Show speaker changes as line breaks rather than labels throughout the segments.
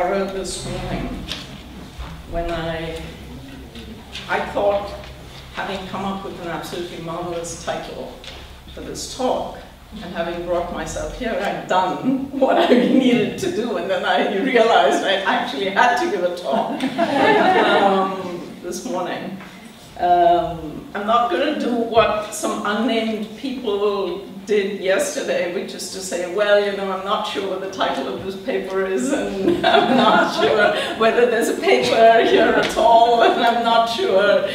horror this morning when I thought, having come up with an absolutely marvelous title for this talk, and having brought myself here, I'd done what I needed to do, and then I realized I actually had to give a talk this morning. I'm not going to do what some unnamed people did yesterday, which is to say, well, you know, I'm not sure what the title of this paper is, and I'm not sure whether there's a paper here at all, and I'm not sure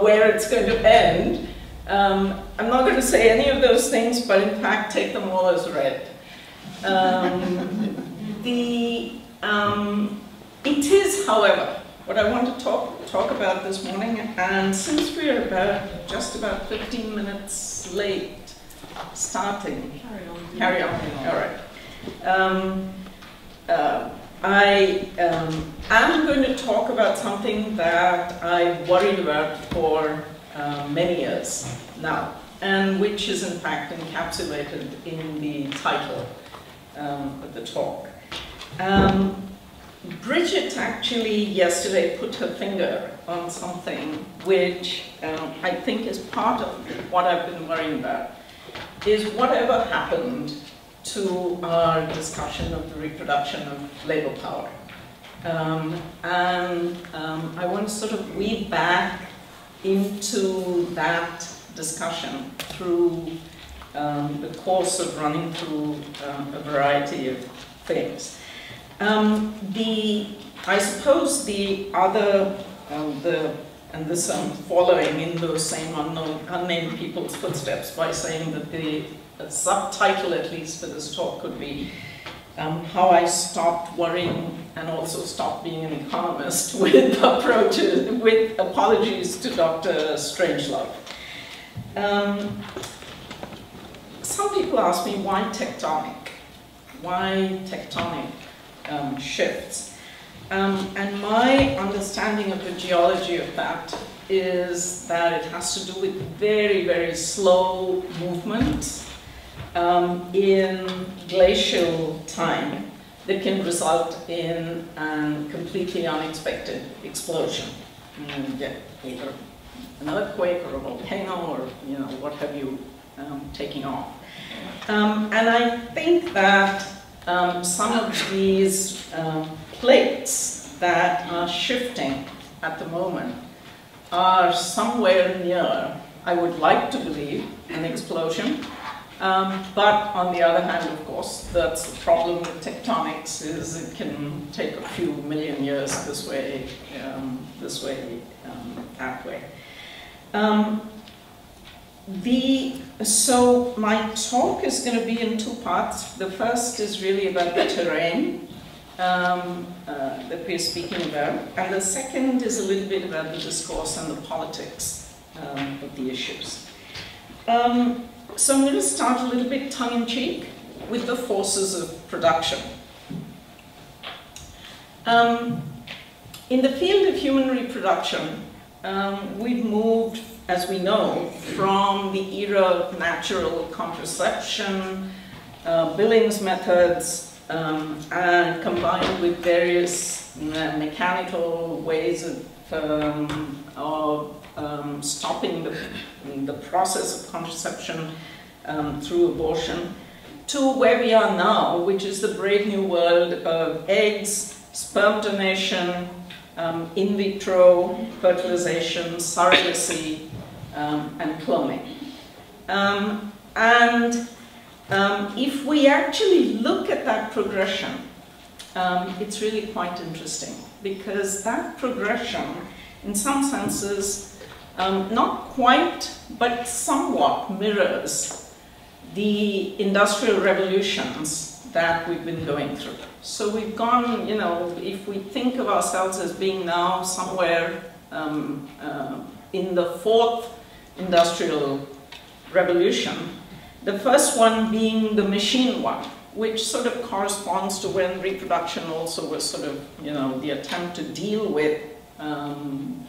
where it's going to end. I'm not going to say any of those things, but in fact take them all as read. It is, however, what I want to talk about this morning, and since we're just about 15 minutes late starting, carry on. All right. I am going to talk about something that I've worried about for many years now, and which is in fact encapsulated in the title of the talk. Bridget actually yesterday put her finger on something which I think is part of what I've been worrying about, is whatever happened to our discussion of the reproduction of labor power. I want to sort of weave back into that discussion through the course of running through a variety of things. I suppose the other, and this I'm following in those same unnamed people's footsteps by saying that the subtitle, at least for this talk, could be how I stopped worrying and also stopped being an economist with apologies to Dr. Strangelove. Some people ask me, why tectonic? Why tectonic shifts? And my understanding of the geology of that is that it has to do with very, very slow movements in glacial time that can result in a completely unexpected explosion. You get either an earthquake or a volcano or, you know, what have you taking off. And I think that some of these plates that are shifting at the moment are somewhere near, I would like to believe, an explosion. But on the other hand, of course, that's the problem with tectonics, is it can take a few million years this way, that way. So my talk is going to be in two parts. The first is really about the terrain that we're speaking about, and the second is a little bit about the discourse and the politics of the issues. So I'm going to start a little bit tongue-in-cheek with the forces of production. In the field of human reproduction, we've moved, as we know, from the era of natural contraception, Billings methods, and combined with various mechanical ways of stopping the process of contraception through abortion, to where we are now, which is the brave new world of eggs, sperm donation, in vitro fertilization, surrogacy, and cloning. If we actually look at that progression, it's really quite interesting, because that progression, in some senses, not quite, but somewhat mirrors the industrial revolutions that we've been going through. So we've gone, you know, if we think of ourselves as being now somewhere in the fourth industrial revolution, the first one being the machine one, which sort of corresponds to when reproduction also was sort of, you know, the attempt to deal with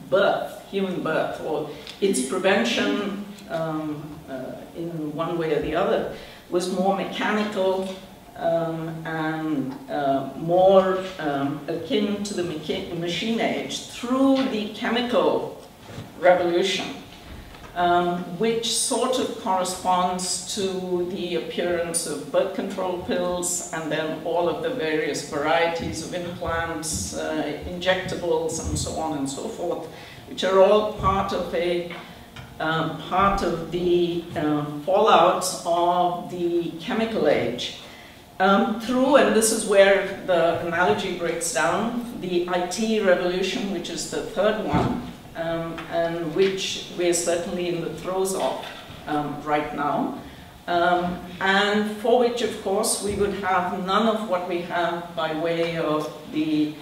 birth, human birth, or its prevention in one way or the other, was more mechanical, and more akin to the machine age through the chemical revolution, which sort of corresponds to the appearance of birth control pills and then all of the various varieties of implants, injectables, and so on and so forth, which are all part of the fallouts of the chemical age. Through, and this is where the analogy breaks down, the IT revolution, which is the third one, and which we're certainly in the throes of right now, and for which, of course, we would have none of what we have by way of the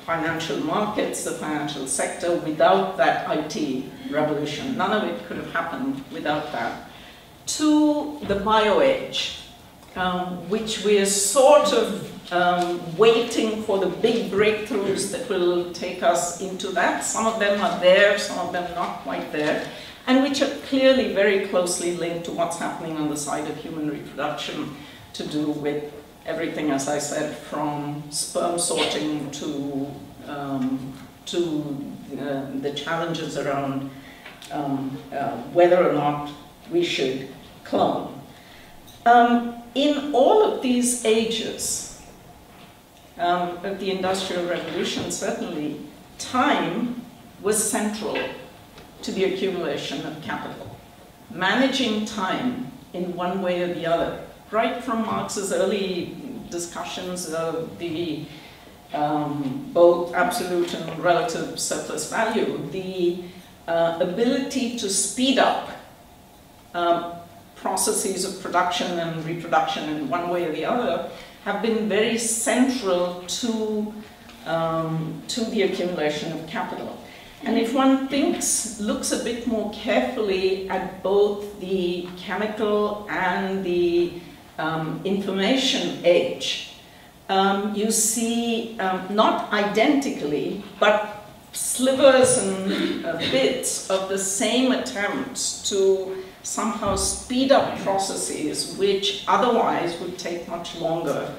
financial markets, the financial sector, without that IT revolution. None of it could have happened without that. To the bio-age, which we're sort of waiting for the big breakthroughs that will take us into that. Some of them are there, some of them not quite there, and which are clearly very closely linked to what's happening on the side of human reproduction, to do with everything, as I said, from sperm sorting to the challenges around whether or not we should clone. In all of these ages of the Industrial Revolution, certainly, time was central to the accumulation of capital. Managing time in one way or the other, right from Marx's early discussions of the both absolute and relative surplus value, the ability to speed up processes of production and reproduction in one way or the other have been very central to the accumulation of capital. And if one looks a bit more carefully at both the chemical and the information age, you see not identically, but slivers and bits of the same attempts to somehow speed up processes which otherwise would take much longer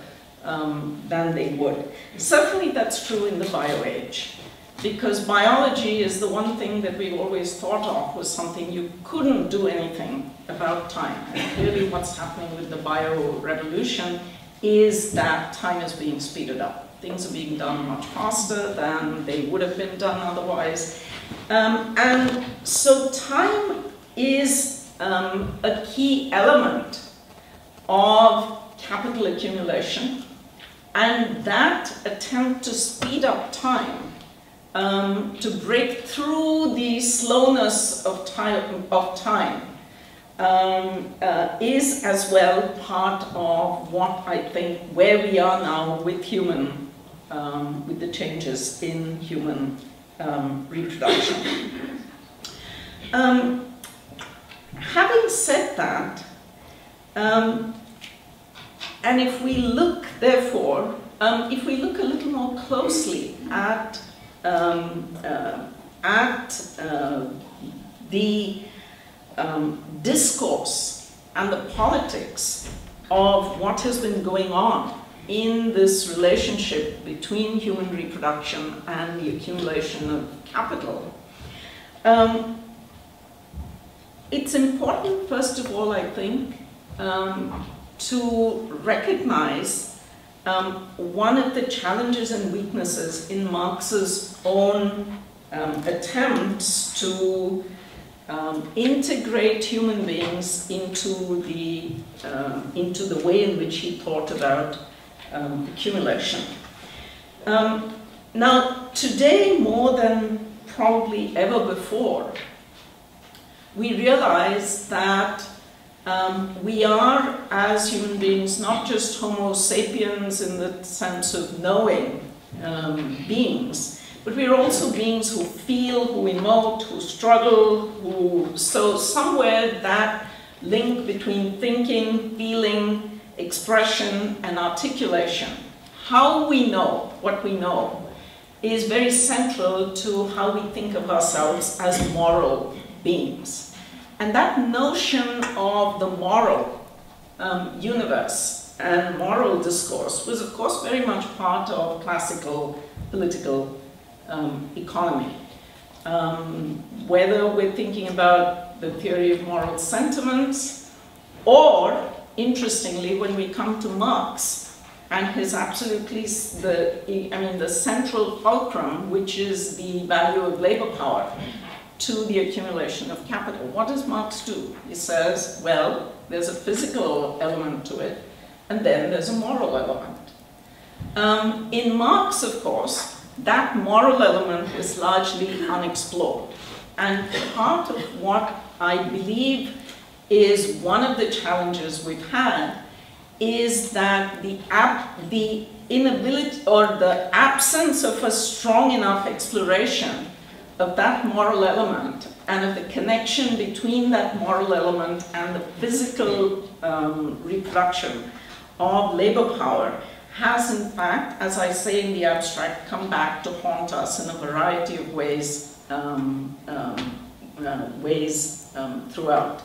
than they would. Certainly that's true in the bio-age, because biology is the one thing that we've always thought of was something you couldn't do anything about time. And clearly what's happening with the bio-revolution is that time is being speeded up. Things are being done much faster than they would have been done otherwise. And so time is a key element of capital accumulation, and that attempt to speed up time, to break through the slowness of time, is as well part of what I think where we are now with human, with the changes in human reproduction. Having said that, and if we look, therefore, if we look a little more closely at the discourse and the politics of what has been going on in this relationship between human reproduction and the accumulation of capital, it's important, first of all, I think, to recognize one of the challenges and weaknesses in Marx's own attempts to integrate human beings into the way in which he thought about accumulation. Now, today, more than probably ever before, we realize that we are, as human beings, not just Homo sapiens in the sense of knowing beings, but we're also beings who feel, who emote, who struggle, so somewhere that link between thinking, feeling, expression, and articulation, how we know what we know, is very central to how we think of ourselves as moral beings. And that notion of the moral universe and moral discourse was, of course, very much part of classical political economy. Whether we're thinking about the theory of moral sentiments, or, interestingly, when we come to Marx and his absolutely, the central fulcrum, which is the value of labor power to the accumulation of capital. What does Marx do? He says, well, there's a physical element to it, and then there's a moral element. In Marx, of course, that moral element is largely unexplored. And part of what I believe is one of the challenges we've had is that the inability or the absence of a strong enough exploration of that moral element and of the connection between that moral element and the physical reproduction of labor power has, in fact, as I say in the abstract, come back to haunt us in a variety of ways, throughout.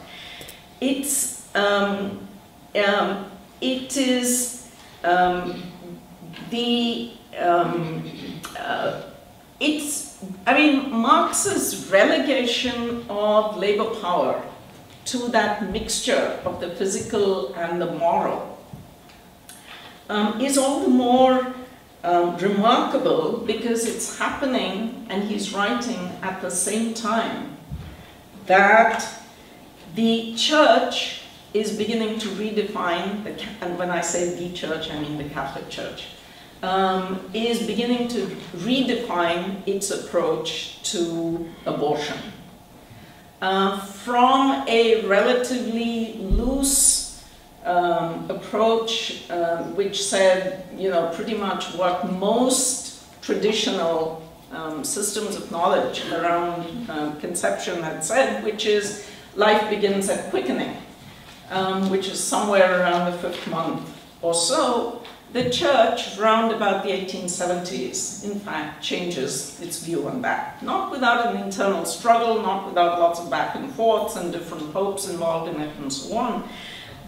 Marx's relegation of labor power to that mixture of the physical and the moral is all the more remarkable because it's happening, and he's writing at the same time that the church is beginning to redefine, and when I say the church, I mean the Catholic Church, is beginning to redefine its approach to abortion. From a relatively loose approach, which said, pretty much what most traditional systems of knowledge around conception had said, which is life begins at quickening, which is somewhere around the 5th month or so. The church, round about the 1870s, in fact, changes its view on that. Not without an internal struggle, not without lots of back and forths and different popes involved in it and so on,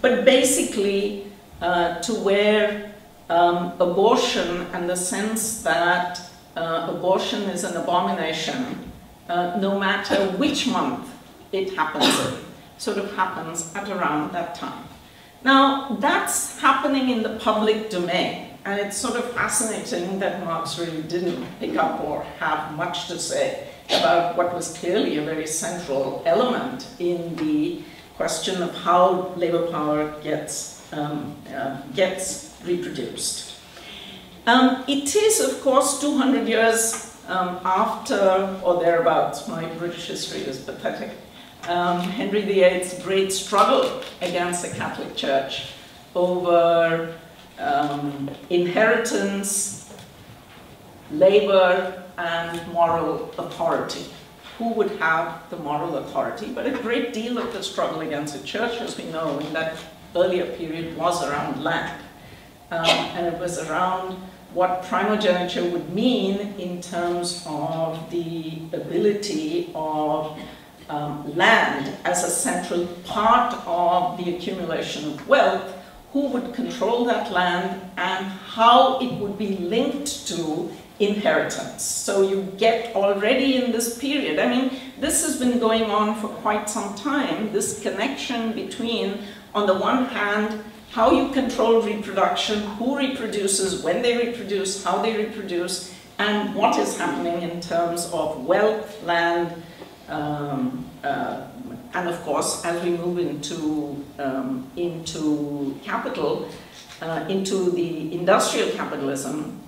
but basically to where abortion and the sense that abortion is an abomination, no matter which month it happens in, sort of happens at around that time. Now, that's happening in the public domain, and it's sort of fascinating that Marx really didn't pick up or have much to say about what was clearly a very central element in the question of how labor power gets reproduced. It is, of course, 200 years after, or thereabouts, my British history is pathetic, Henry VIII's great struggle against the Catholic Church over inheritance, labor, and moral authority. Who would have the moral authority? But a great deal of the struggle against the church, as we know, in that earlier period was around land. And it was around what primogeniture would mean in terms of the ability of land as a central part of the accumulation of wealth, who would control that land, and how it would be linked to inheritance. So you get already in this period, I mean, this has been going on for quite some time, this connection between, on the one hand, how you control reproduction, who reproduces, when they reproduce, how they reproduce, and what is happening in terms of wealth, land, and of course, as we move into capital, into the industrial capitalism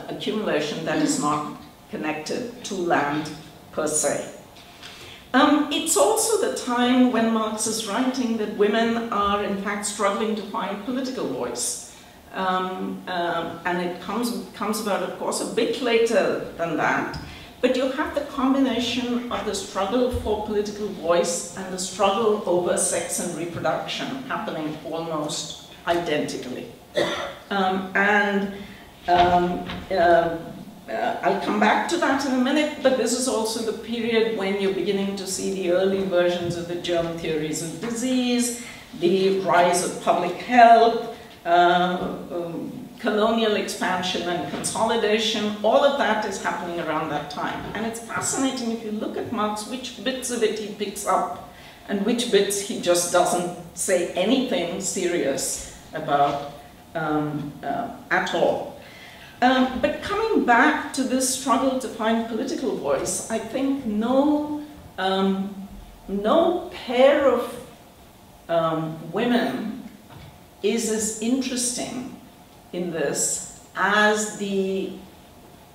accumulation that is not connected to land per se. It's also the time when Marx is writing that women are in fact struggling to find political voice. And it comes about, of course, a bit later than that. But you have the combination of the struggle for political voice and the struggle over sex and reproduction happening almost identically. I'll come back to that in a minute, but this is also the period when you're beginning to see the early versions of the germ theories of disease, the rise of public health, colonial expansion and consolidation, all of that is happening around that time. And it's fascinating if you look at Marx, which bits of it he picks up and which bits he just doesn't say anything serious about at all. But coming back to this struggle to find political voice, I think no pair of women is as interesting in this as the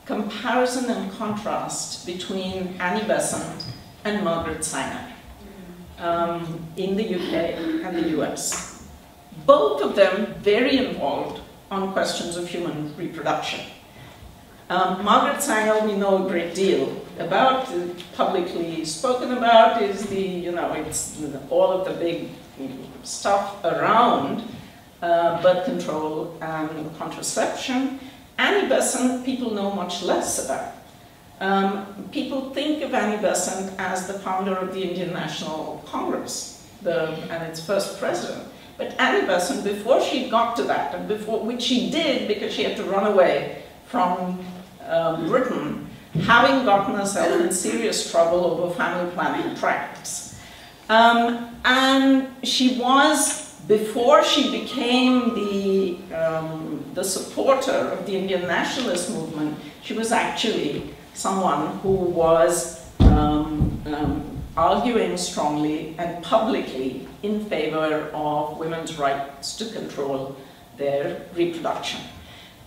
comparison and contrast between Annie Besant and Margaret Sanger in the UK and the US. Both of them very involved on questions of human reproduction. Margaret Sanger, we know a great deal about, publicly spoken about, is the, it's all of the big stuff around birth control and contraception. Annie Besant, people know much less about. People think of Annie Besant as the founder of the Indian National Congress and its first president. But Annie Besant, before she got to that, and which she did because she had to run away from Britain, having gotten herself in serious trouble over family planning tracts. And she was, before she became the supporter of the Indian nationalist movement, she was actually someone who was arguing strongly and publicly in favor of women's rights to control their reproduction.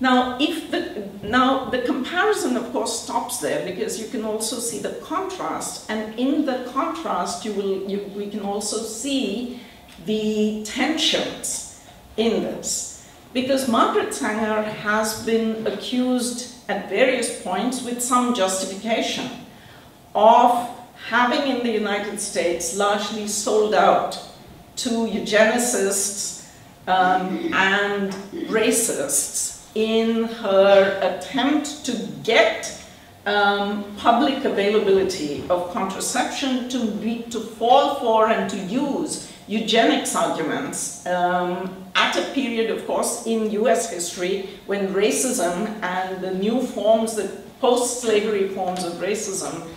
Now, the comparison, of course, stops there because you can also see the contrast, and in the contrast, we can also see the tensions in this. Because Margaret Sanger has been accused at various points, with some justification, of having in the United States largely sold out to eugenicists and racists in her attempt to get public availability of contraception to fall for and to use eugenics arguments at a period, of course, in US history when racism and the new forms, the post-slavery forms of racism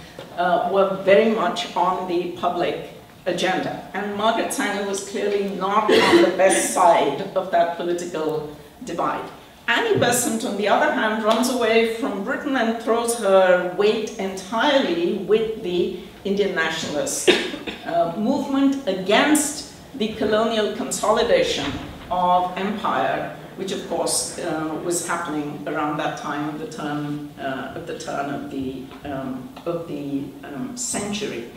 were very much on the public agenda. And Margaret Sanger was clearly not on the best side of that political divide. Annie Besant, on the other hand, runs away from Britain and throws her weight entirely with the Indian nationalist movement against the colonial consolidation of empire, which of course was happening around that time of the turn of the century.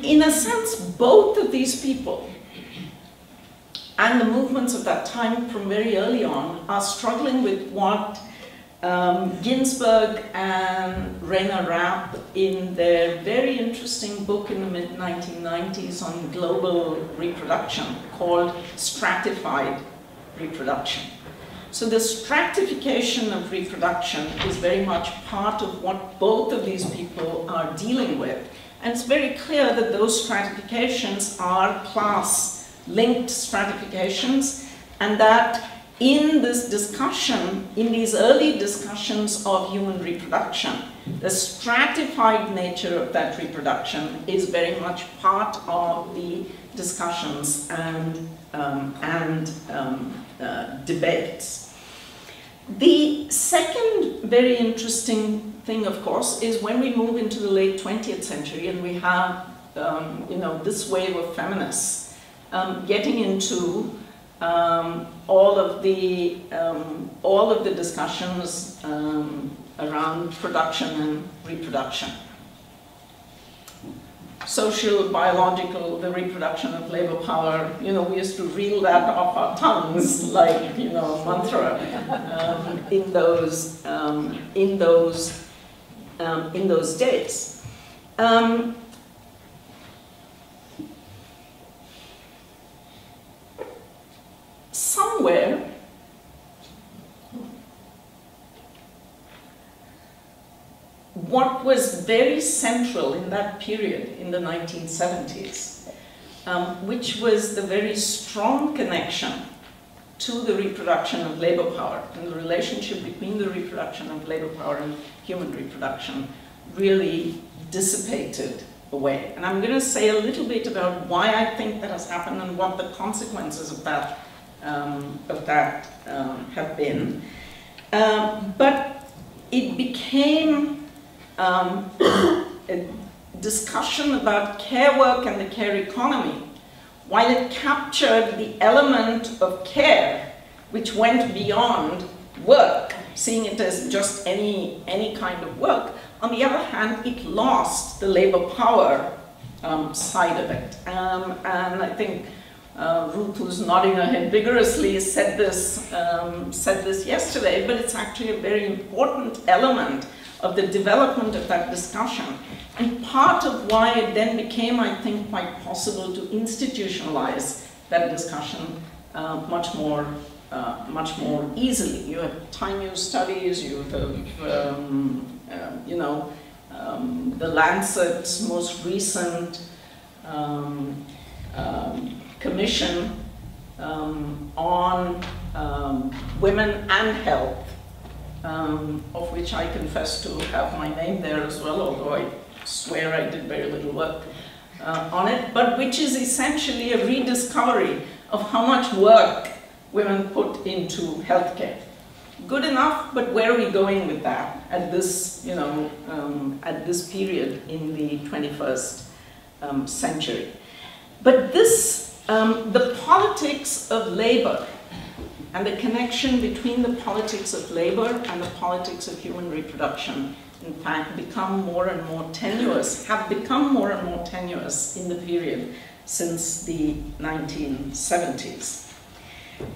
In a sense, both of these people and the movements of that time from very early on are struggling with what Ginsberg and Rainer Rapp, in their very interesting book in the mid-1990s on global reproduction, called stratified reproduction. So the stratification of reproduction is very much part of what both of these people are dealing with. And it's very clear that those stratifications are class-linked stratifications, and that in this discussion, in these early discussions of human reproduction, the stratified nature of that reproduction is very much part of the discussions and debates. The second very interesting thing, of course, is when we move into the late 20th century and we have this wave of feminists getting into all of the discussions around production and reproduction. Social, biological, the reproduction of labor power, we used to reel that off our tongues like, mantra in those days. Somewhere, what was very central in that period, in the 1970s, which was the very strong connection to the reproduction of labor power, and the relationship between the reproduction of labor power and human reproduction really dissipated away. And I'm going to say a little bit about why I think that has happened and what the consequences of that have been. But it became a discussion about care work and the care economy, while it captured the element of care which went beyond work, seeing it as just any kind of work. On the other hand, it lost the labor power side of it. And I think Ruth, who's nodding her head vigorously, said this yesterday, but it's actually a very important element of the development of that discussion. And part of why it then became, I think, quite possible to institutionalize that discussion much more easily. You have time use studies, you have, the Lancet's most recent commission on women and health, of which I confess to have my name there as well, although I swear I did very little work on it, but which is essentially a rediscovery of how much work women put into healthcare. Good enough, but where are we going with that at this, at this period in the 21st century? But this, the politics of labor and the connection between the politics of labor and the politics of human reproduction, in fact, have become more and more tenuous in the period since the 1970s.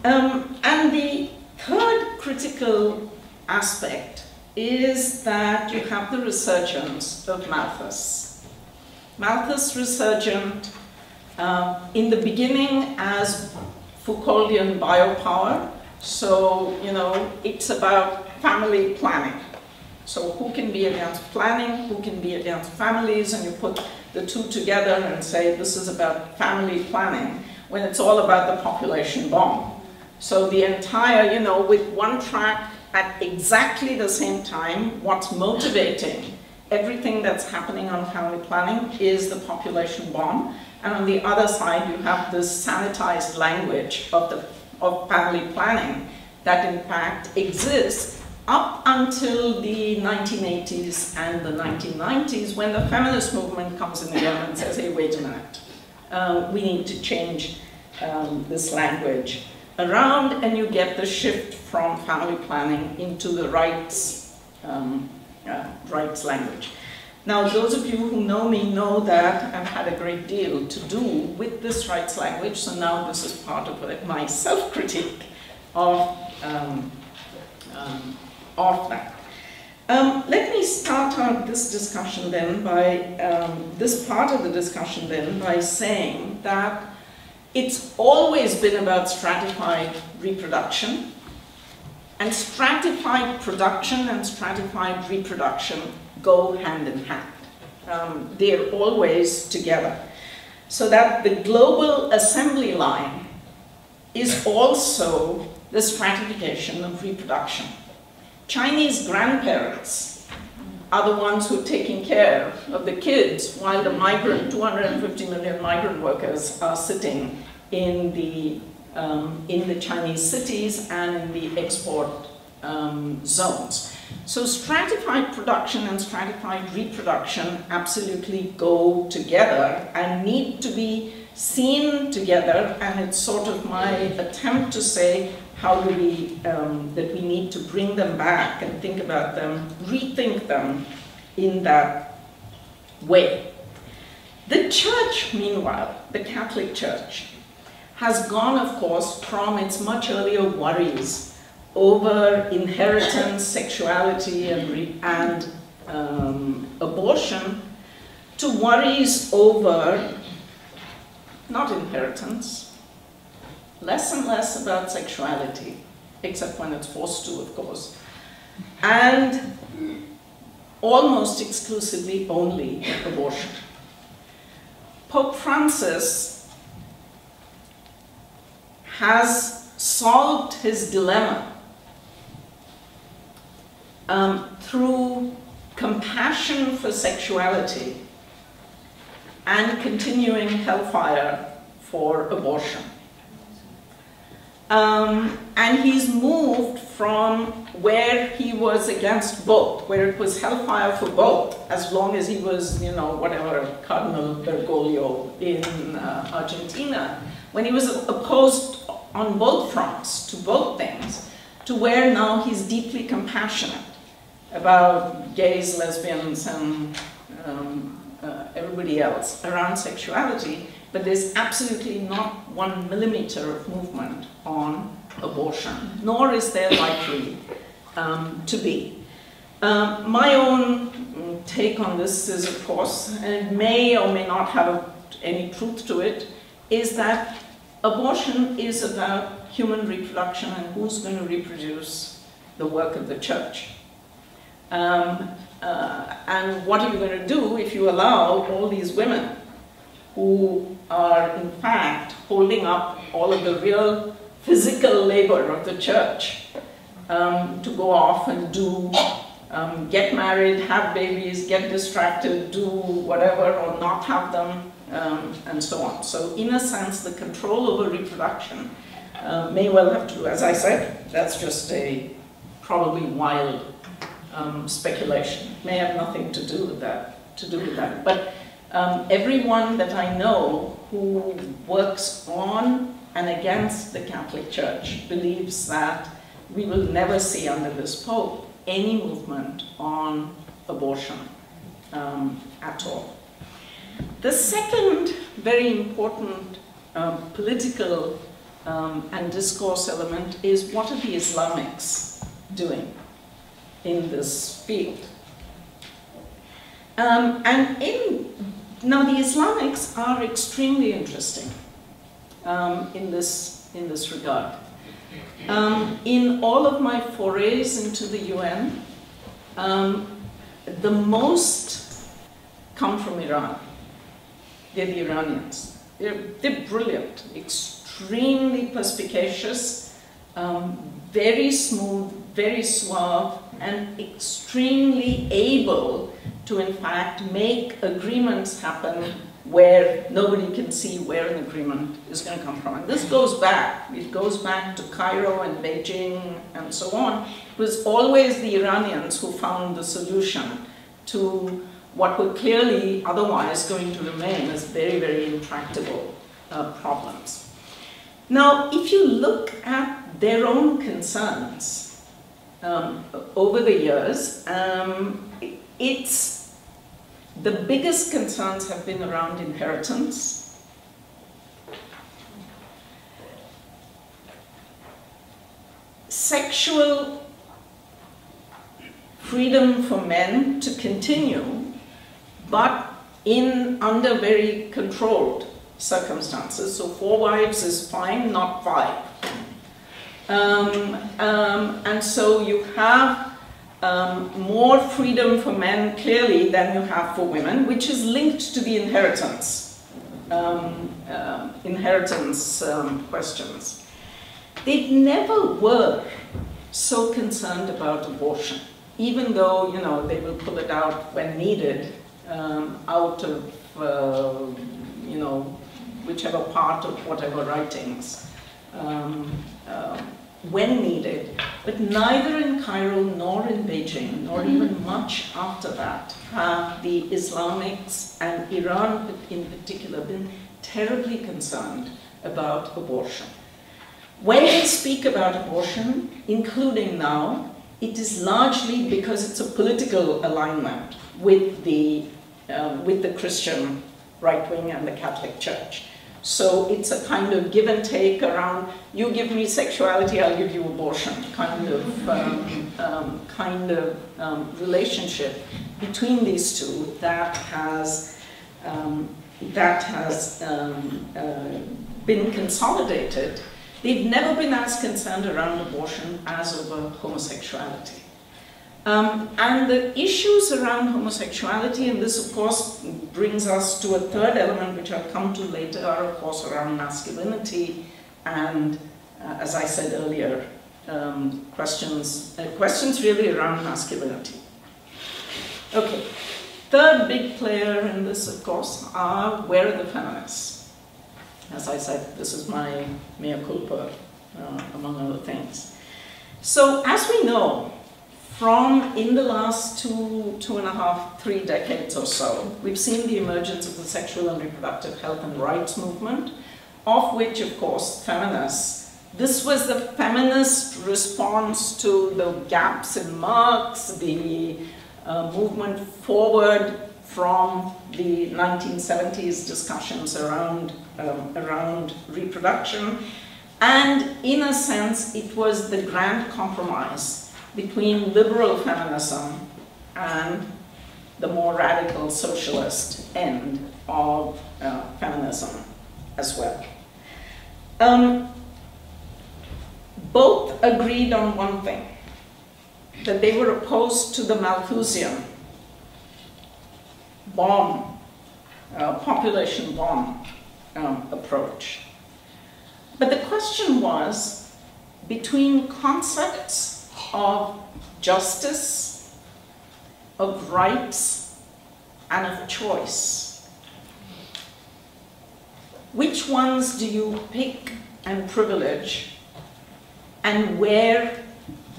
And the third critical aspect is that you have the resurgence of Malthus. Malthus resurgent in the beginning as Foucauldian biopower. So, it's about family planning. So who can be against planning, who can be against families, and you put the two together and say this is about family planning, when it's all about the population bomb. So the entire, with one track at exactly the same time, what's motivating everything that's happening on family planning is the population bomb. And on the other side, you have this sanitized language of family planning that in fact exists up until the 1980s and the 1990s, when the feminist movement comes in again and says, hey, wait a minute, we need to change this language around, and you get the shift from family planning into the rights language. Now, those of you who know me know that I've had a great deal to do with this rights language, so now this is part of my self-critique of that. Let me start out this discussion then by, this part of the discussion then, by saying that it's always been about stratified reproduction, and stratified production and stratified reproduction go hand in hand. They're always together. So that the global assembly line is also the stratification of reproduction. Chinese grandparents are the ones who are taking care of the kids while the 250 million migrant workers are sitting in the Chinese cities and in the export zones. So stratified production and stratified reproduction absolutely go together and need to be seen together, and it's sort of my attempt to say how do we, that we need to bring them back and think about them, rethink them in that way. The church, meanwhile, the Catholic Church, has gone, of course, from its much earlier worries over inheritance, sexuality, and abortion, to worries over not inheritance, less and less about sexuality, except when it's forced to, of course, and almost exclusively only abortion. Pope Francis has solved his dilemma through compassion for sexuality and continuing hellfire for abortion. And he's moved from where he was against both, where it was hellfire for both, as long as he was, you know, whatever, Cardinal Bergoglio in Argentina, when he was opposed on both fronts to both things, to where now he's deeply compassionate about gays, lesbians, and everybody else around sexuality, but there's absolutely not 1 millimeter of movement on abortion, nor is there likely to be. My own take on this is, of course, and it may or may not have any truth to it, is that abortion is about human reproduction and who's going to reproduce the work of the church. And what are you going to do if you allow all these women who are in fact holding up all of the real physical labor of the church to go off and do, get married, have babies, get distracted, do whatever, or not have them, and so on. So in a sense, the control over reproduction may well have to, as I said, that's just a probably wild speculation. It may have nothing to do with that. But everyone that I know who works on and against the Catholic Church believes that we will never see under this Pope any movement on abortion at all. The second very important political and discourse element is, what are the Islamics doing in this field? Now the Islamics are extremely interesting in this regard. In all of my forays into the UN, the most come from Iran. They're the Iranians. They're brilliant, extremely perspicacious, very smooth, very suave, and extremely able to, in fact, make agreements happen where nobody can see where an agreement is going to come from. And this goes back. It goes back to Cairo and Beijing and so on. It was always the Iranians who found the solution to what were clearly otherwise going to remain as very, very intractable problems. Now, if you look at their own concerns over the years, the biggest concerns have been around inheritance, sexual freedom for men to continue, but under very controlled circumstances. So 4 wives is fine, not 5. And so you have more freedom for men, clearly, than you have for women, which is linked to the inheritance questions. They never were so concerned about abortion, even though, you know, they will pull it out when needed, out of, you know, whichever part of whatever writings, when needed. But neither in Cairo nor in Beijing, nor even much after that, have the Islamics, and Iran in particular, been terribly concerned about abortion. When they speak about abortion, including now, it is largely because it's a political alignment with the Christian right wing and the Catholic Church. So it's a kind of give and take around, you give me sexuality, I'll give you abortion, kind of relationship between these two that has been consolidated. They've never been as concerned around abortion as over homosexuality. And the issues around homosexuality, and this of course brings us to a third element which I'll come to later, are of course around masculinity and as I said earlier, questions really around masculinity. Okay, third big player in this, of course, where are the feminists? As I said, this is my mea culpa, among other things. So, as we know, in the last 2.5, 3 decades or so, we've seen the emergence of the sexual and reproductive health and rights movement, of which, of course, feminists. This was the feminist response to the gaps in Marx, the movement forward from the 1970s discussions around reproduction. And in a sense, it was the grand compromise between liberal feminism and the more radical socialist end of feminism as well. Both agreed on one thing, that they were opposed to the Malthusian bomb, population bomb approach. But the question was between concepts of justice, of rights, and of choice. Which ones do you pick and privilege, and where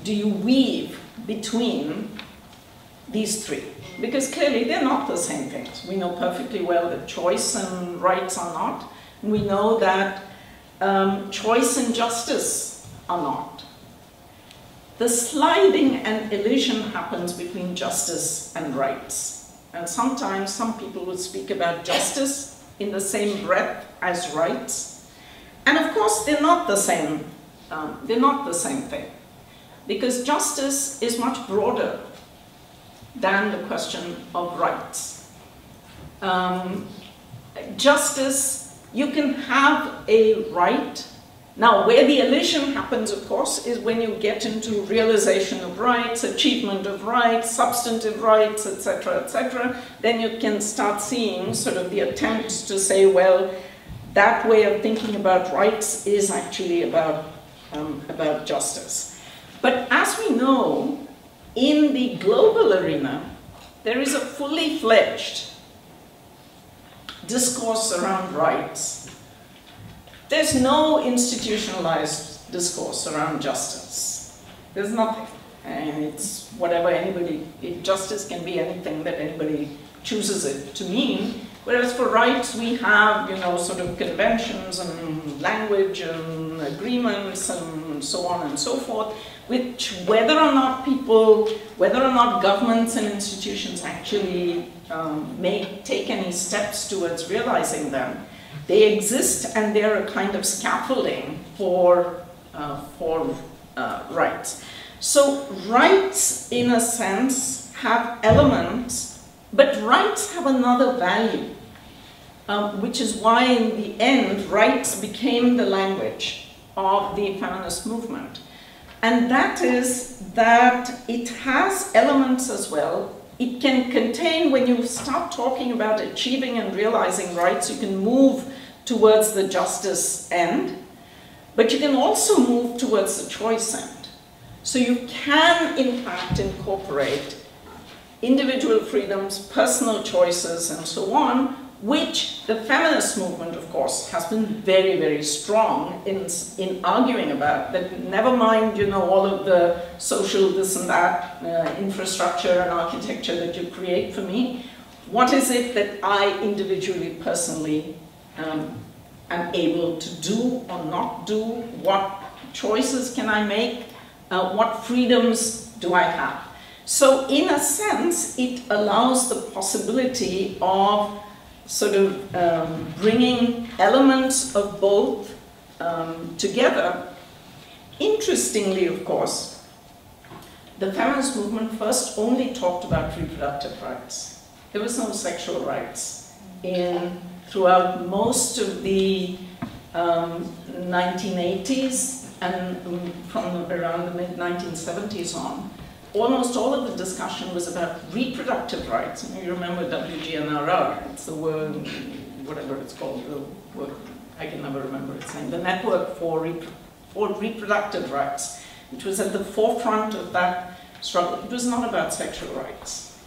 do you weave between these three? Because clearly they're not the same things. We know perfectly well that choice and rights are not. And we know that choice and justice are not. The sliding and elision happens between justice and rights. And sometimes some people would speak about justice in the same breath as rights. And of course, they're not the same. They're not the same thing. Because justice is much broader than the question of rights. Justice, you can have a right. Now, where the elision happens, of course, is when you get into realization of rights, achievement of rights, substantive rights, etc., then you can start seeing sort of the attempts to say, well, that way of thinking about rights is actually about justice. But as we know, in the global arena, there is a fully fledged discourse around rights. There's no institutionalized discourse around justice. There's nothing. And it's whatever justice can be anything that anybody chooses it to mean. Whereas for rights, we have, sort of conventions and language and agreements and so on and so forth, which whether or not governments and institutions actually may take any steps towards realizing them, they exist and they're a kind of scaffolding for rights. So rights, in a sense, have elements, but rights have another value, which is why in the end, rights became the language of the feminist movement. And that is that it has elements as well. It can contain, when you start talking about achieving and realizing rights, you can move towards the justice end, but you can also move towards the choice end. So you can, in fact, incorporate individual freedoms, personal choices, and so on, which the feminist movement, of course, has been very, very strong in arguing about. That never mind, all of the social this and that infrastructure and architecture that you create for me. What is it that I individually, personally, am able to do or not do? What choices can I make? What freedoms do I have? So in a sense, it allows the possibility of sort of bringing elements of both together. Interestingly, of course, the feminist movement first only talked about reproductive rights. There was no sexual rights throughout most of the 1980s and from around the mid-1970s on. Almost all of the discussion was about reproductive rights. And you remember WGNRR, it's the word, whatever it's called, the word, I can never remember its name, the Network for for reproductive rights, which was at the forefront of that struggle. It was not about sexual rights.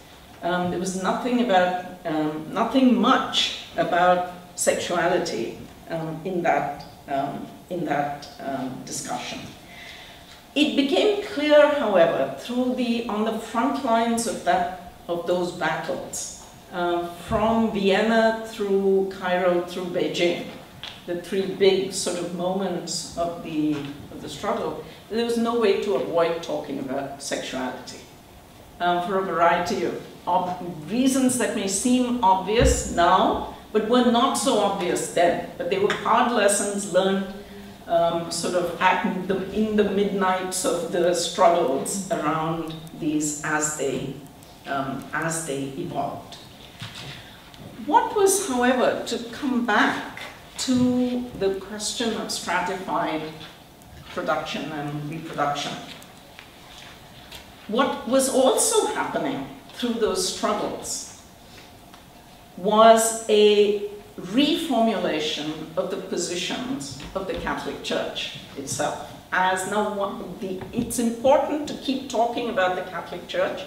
There was nothing much about sexuality in that discussion. It became clear, however, on the front lines of those battles, from Vienna through Cairo through Beijing, the three big sort of moments of the struggle, there was no way to avoid talking about sexuality for a variety of reasons that may seem obvious now, but were not so obvious then. But they were hard lessons learned sort of in the midnights of the struggles around these as they evolved. What was, however, to come back to the question of stratified production and reproduction, what was also happening through those struggles was a reformulation of the positions of the Catholic Church itself. As now, it's important to keep talking about the Catholic Church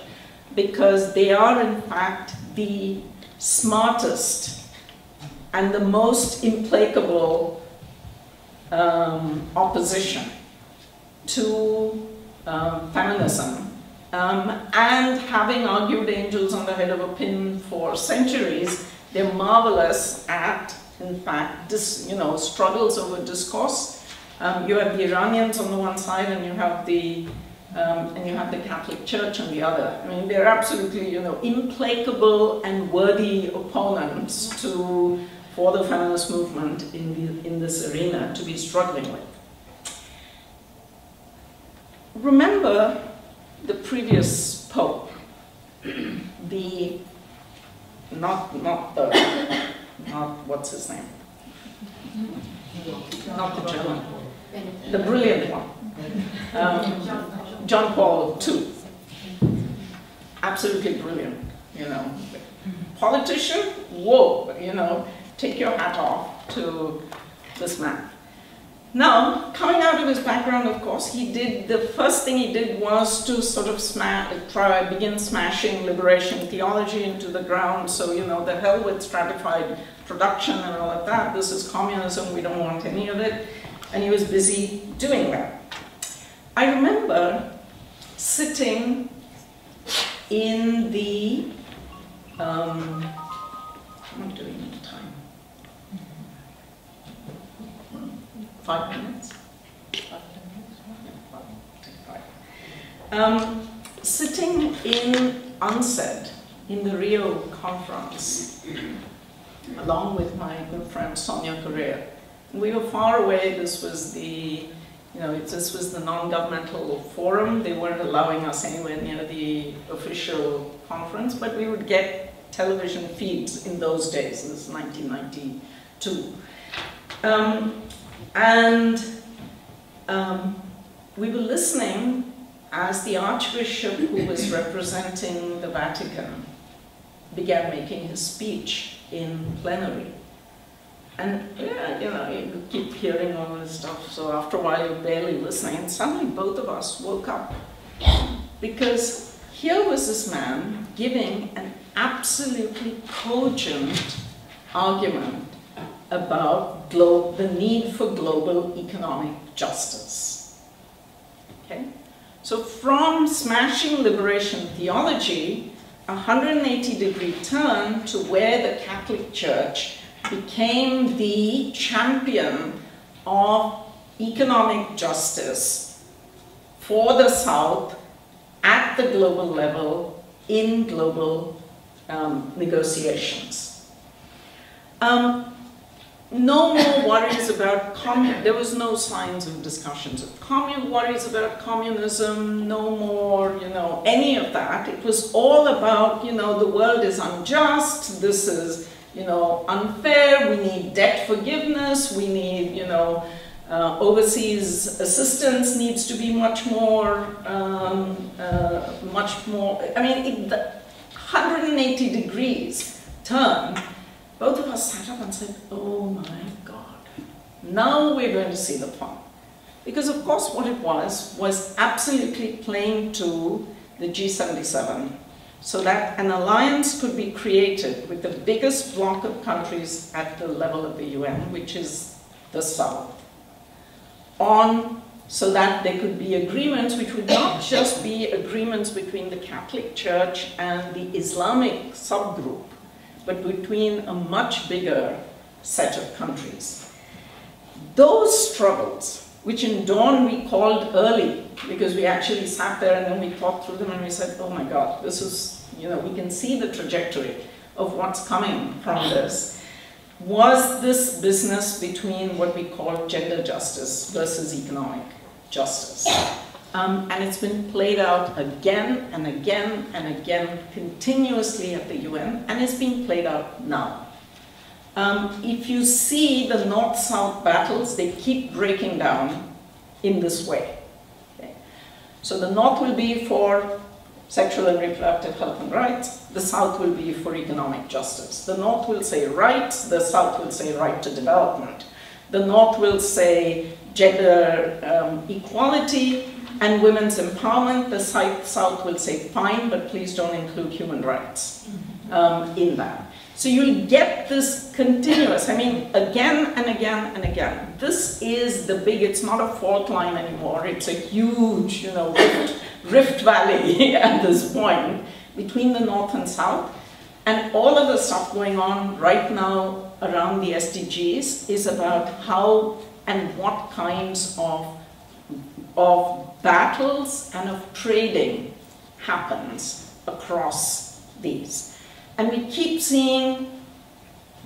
because they are in fact the smartest and the most implacable opposition to feminism. And having argued angels on the head of a pin for centuries, they're marvelous at, in fact, struggles over discourse. You have the Iranians on the one side, and you have the Catholic Church on the other. I mean, they're absolutely, implacable and worthy opponents for the feminist movement in this arena to be struggling with. Remember the previous pope, not what's his name? Not the German, the brilliant one, John Paul II. Absolutely brilliant, Politician, whoa, take your hat off to this man. Now, coming out of his background, of course, the first thing he did was to sort of begin smashing liberation theology into the ground. So, the hell with stratified production and all of that. This is communism, we don't want any of it. And he was busy doing that. I remember sitting in the, I'm doing the time. 5 minutes? 5. Sitting in UNSED, in the Rio conference, along with my good friend Sonia Correa. We were far away. This was the, this was the non-governmental forum. They weren't allowing us anywhere near the official conference, but we would get television feeds in those days. This is 1992. We were listening as the Archbishop who was representing the Vatican began making his speech in plenary. And you keep hearing all this stuff, so after a while you're barely listening, and suddenly both of us woke up. Because here was this man giving an absolutely cogent argument about the need for global economic justice. Okay? So from smashing liberation theology, a 180-degree turn to where the Catholic Church became the champion of economic justice for the South at the global level in global negotiations. No more worries about there was no signs of discussions of worries about communism, no more, any of that. It was all about, the world is unjust, this is, unfair, we need debt forgiveness, we need, overseas assistance needs to be much more, I mean, 180 degrees turn. Both of us sat up and said, oh my God, now we're going to see the fun. Because of course what it was absolutely playing to the G77, so that an alliance could be created with the biggest bloc of countries at the level of the UN, which is the South, so that there could be agreements which would not just be agreements between the Catholic Church and the Islamic subgroup, but between a much bigger set of countries. Those struggles, which in Dawn we called early, because we actually sat there and then we talked through them and we said, oh my God, this is, you know, we can see the trajectory of what's coming from this, was this business between what we call gender justice versus economic justice. And it's been played out again and again and again continuously at the UN, and it's being played out now. If you see the North-South battles, they keep breaking down in this way. Okay? So the North will be for sexual and reproductive health and rights, the South will be for economic justice. The North will say rights, the South will say right to development. The North will say gender equality and women's empowerment. The South will say fine, but please don't include human rights in that. So you'll get this continuous, I mean, again and again and again. This is the big, it's not a fault line anymore, it's a huge, you know, rift valley at this point between the North and South. And all of the stuff going on right now around the SDGs is about how and what kinds of battles and of trading happens across these. And we keep seeing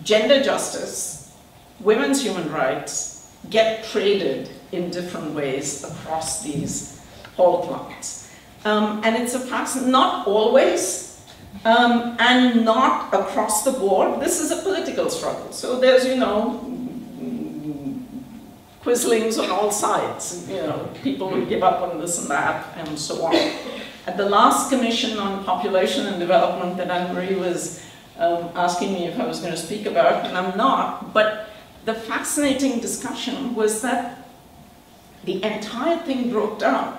gender justice, women's human rights get traded in different ways across these fault lines. And it's a not always, and not across the board. This is a political struggle. So there's, you know, quizzlings on all sides. You know, people will give up on this and that, and so on. At the last Commission on Population and Development that Anne-Marie was asking me if I was going to speak about, and I'm not, but the fascinating discussion was that the entire thing broke down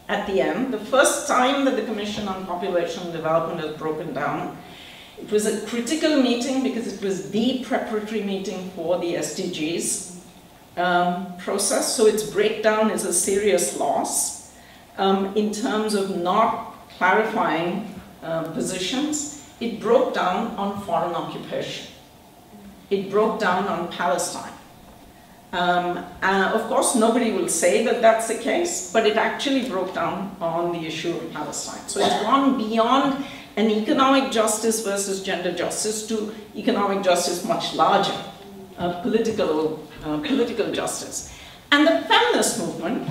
at the end. The first time that the Commission on Population and Development has broken down, it was a critical meeting because it was the preparatory meeting for the SDGs process, so its breakdown is a serious loss. In terms of not clarifying positions, it broke down on foreign occupation. It broke down on Palestine. Of course, nobody will say that that's the case, but it actually broke down on the issue of Palestine. So it's gone beyond an economic justice versus gender justice to economic justice much larger, political justice. And the feminist movement,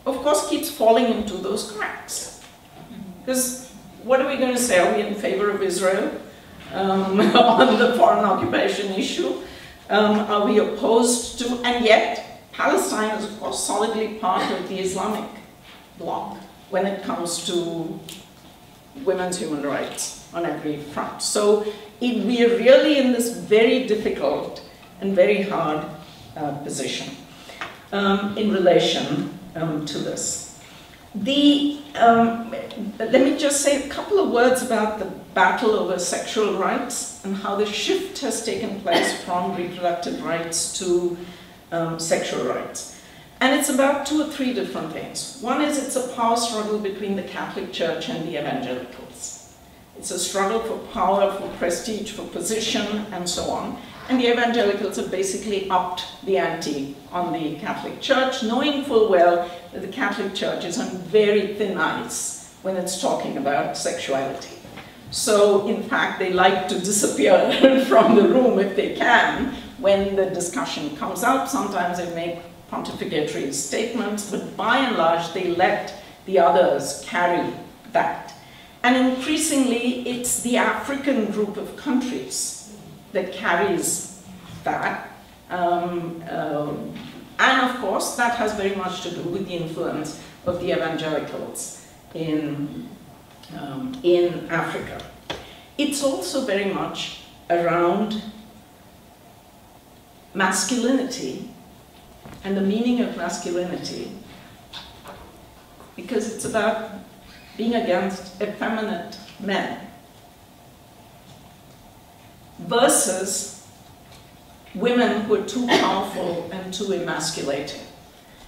of course, keeps falling into those cracks. Because what are we going to say? Are we in favor of Israel on the foreign occupation issue? Are we opposed to, and yet Palestine is, of course, solidly part of the Islamic bloc when it comes to women's human rights on every front. So we are really in this very difficult and very hard position in relation to this. Let me just say a couple of words about the battle over sexual rights and how the shift has taken place from reproductive rights to sexual rights. And it's about two or three different things. One is it's a power struggle between the Catholic Church and the evangelicals. It's a struggle for power, for prestige, for position, and so on. And the evangelicals have basically upped the ante on the Catholic Church, knowing full well that the Catholic Church is on very thin ice when it's talking about sexuality. So, in fact, they like to disappear from the room if they can when the discussion comes up. Sometimes they make pontificatory statements, but by and large, they let the others carry that. And increasingly, it's the African group of countries that carries that. And of course, that has very much to do with the influence of the evangelicals in Africa. It's also very much around masculinity and the meaning of masculinity because it's about being against effeminate men versus women who are too powerful and too emasculating.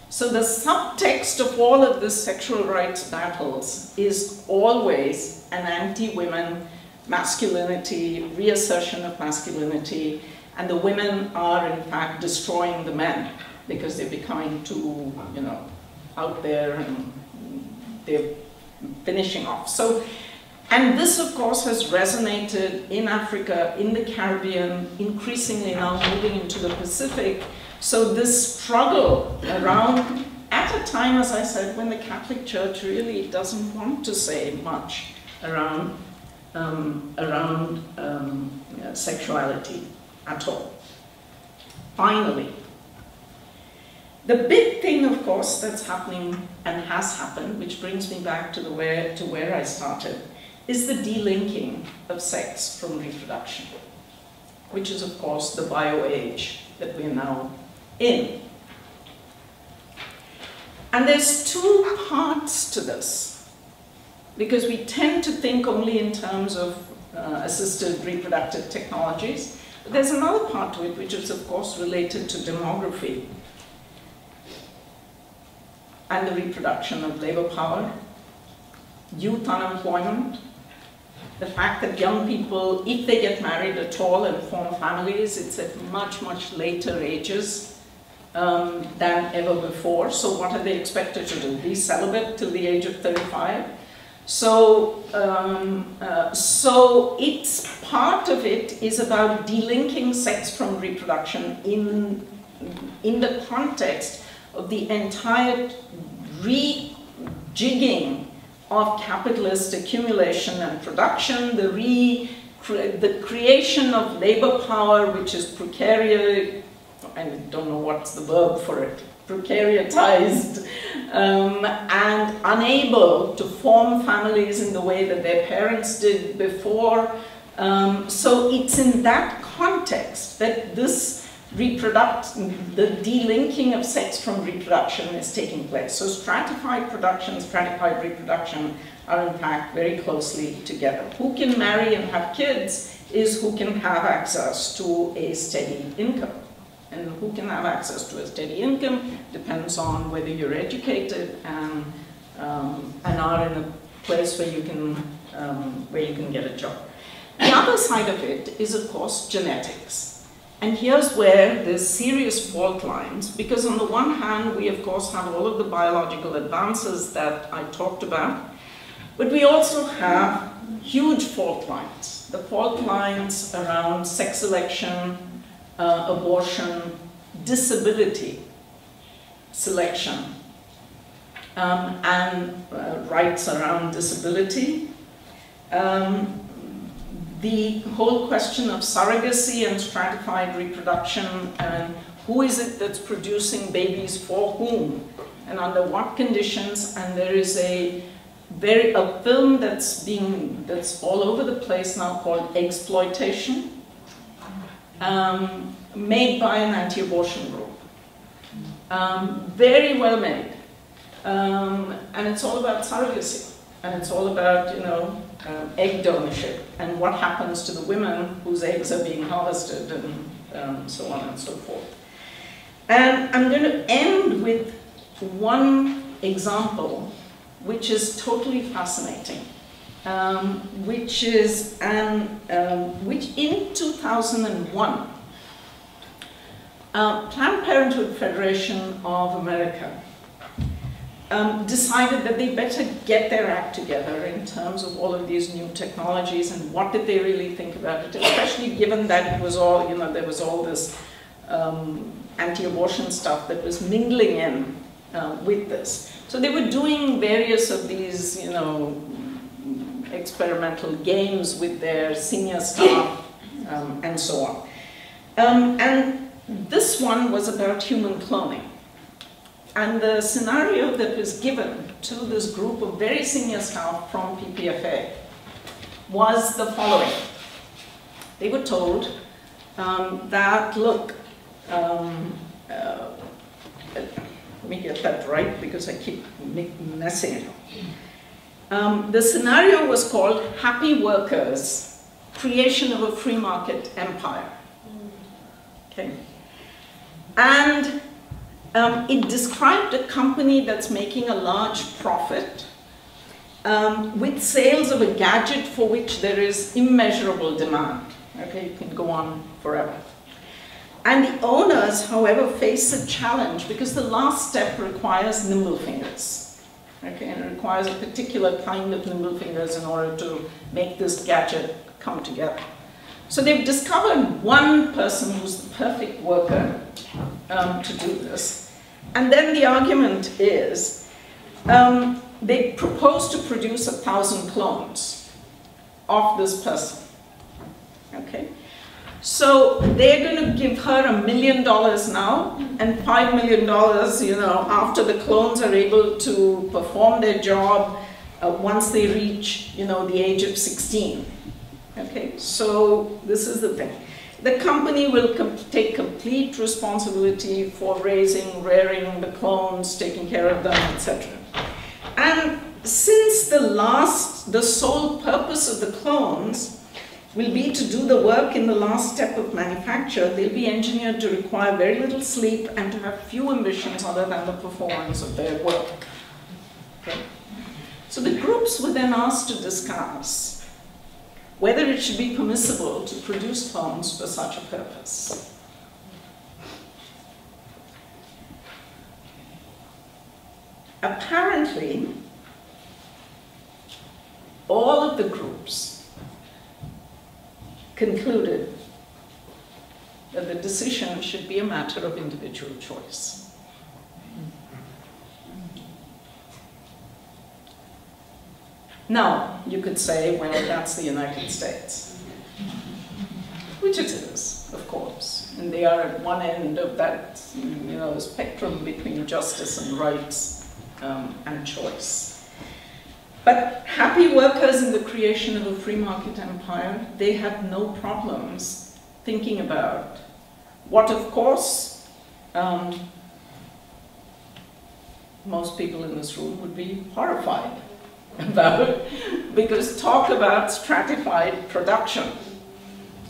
So the subtext of all of this sexual rights battles is always an anti-women masculinity, reassertion of masculinity, and the women are in fact destroying the men because they're becoming too, you know, out there and they're finishing off. So, and this of course has resonated in Africa, in the Caribbean, increasingly now moving into the Pacific. So this struggle around, at a time, as I said, when the Catholic Church really doesn't want to say much around sexuality at all. Finally, the big thing, of course, that's happening and has happened, which brings me back to where I started, is the delinking of sex from reproduction, which is, of course, the bio-age that we're now in. And there's two parts to this, because we tend to think only in terms of assisted reproductive technologies. But there's another part to it, which is, of course, related to demography and the reproduction of labor power, youth unemployment, the fact that young people, if they get married at all and form families, it's at much, much later ages than ever before. So what are they expected to do? Be celibate till the age of 35? So, so it's part of it is about delinking sex from reproduction in the context of the entire rejigging of capitalist accumulation and production, the creation of labor power, which is precarious, I don't know what's the verb for it, precariatized, and unable to form families in the way that their parents did before. So it's in that context that this the delinking of sex from reproduction is taking place. So stratified production, stratified reproduction are in fact very closely together. Who can marry and have kids is who can have access to a steady income. And who can have access to a steady income depends on whether you're educated and are in a place where you can get a job. The other side of it is, of course, genetics. And here's where there's serious fault lines, because on the one hand, we of course have all of the biological advances that I talked about, but we also have huge fault lines. The fault lines around sex selection, abortion, disability selection, and rights around disability. The whole question of surrogacy and stratified reproduction, and who is it that's producing babies for whom and under what conditions. And there is a film that's all over the place now called Exploitation, made by an anti-abortion group. Very well made. And it's all about surrogacy. And it's all about, you know, egg donorship and what happens to the women whose eggs are being harvested and so on and so forth. And I'm going to end with one example which is totally fascinating, which in 2001, Planned Parenthood Federation of America decided that they better get their act together in terms of all of these new technologies and what did they really think about it, especially given that it was all, you know, there was all this anti-abortion stuff that was mingling in with this. So they were doing various of these, you know, experimental games with their senior staff and so on. And this one was about human cloning. And the scenario that was given to this group of very senior staff from PPFA was the following. They were told Let me get that right because I keep messing it up. The scenario was called Happy Workers, Creation of a Free Market Empire. Okay. And it described a company that's making a large profit with sales of a gadget for which there is immeasurable demand. Okay, you can go on forever. And the owners, however, face a challenge because the last step requires nimble fingers. Okay, and it requires a particular kind of nimble fingers in order to make this gadget come together. So they've discovered one person who's the perfect worker to do this. And then the argument is they propose to produce 1,000 clones of this person. Okay? So they're going to give her $1 million now and $5 million, after the clones are able to perform their job once they reach, the age of 16. Okay, so this is the thing. The company will take complete responsibility for raising, rearing the clones, taking care of them, etc. And since the sole purpose of the clones will be to do the work in the last step of manufacture, they'll be engineered to require very little sleep and to have few ambitions other than the performance of their work. Okay. So the groups were then asked to discuss whether it should be permissible to produce clones for such a purpose. Apparently, all of the groups concluded that the decision should be a matter of individual choice. Now, you could say, well, that's the United States, which it is, of course. And they are at one end of that spectrum between justice and rights and choice. But happy workers in the creation of a free market empire, they had no problems thinking about what, of course, most people in this room would be horrified about, because talk about stratified production.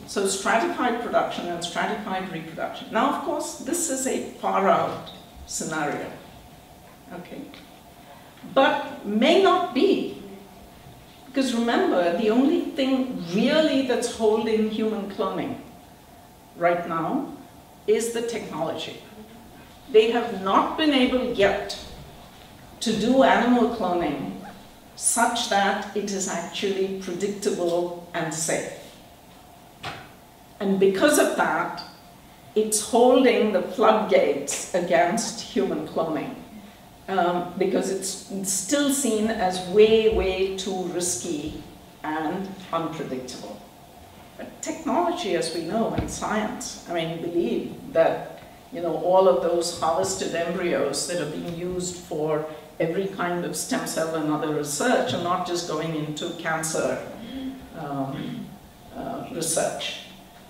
So stratified production and stratified reproduction. Now, of course, this is a far-out scenario, okay? But may not be, because remember, the only thing really that's holding human cloning right now is the technology. They have not been able yet to do animal cloning such that it is actually predictable and safe. And because of that, it's holding the floodgates against human cloning, because it's still seen as way, way too risky and unpredictable. But technology, as we know, and science, believe that all of those harvested embryos that are being used for every kind of stem cell and other research are not just going into cancer research.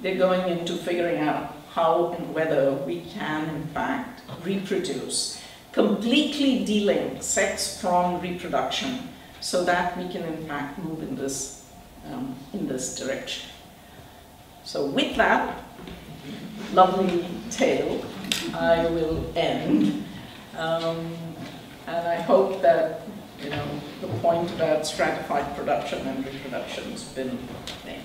They're going into figuring out how and whether we can, in fact, reproduce, completely delink sex from reproduction so that we can, in fact, move in this direction. So with that lovely tale, I will end. And I hope that, the point about stratified production and reproduction has been made.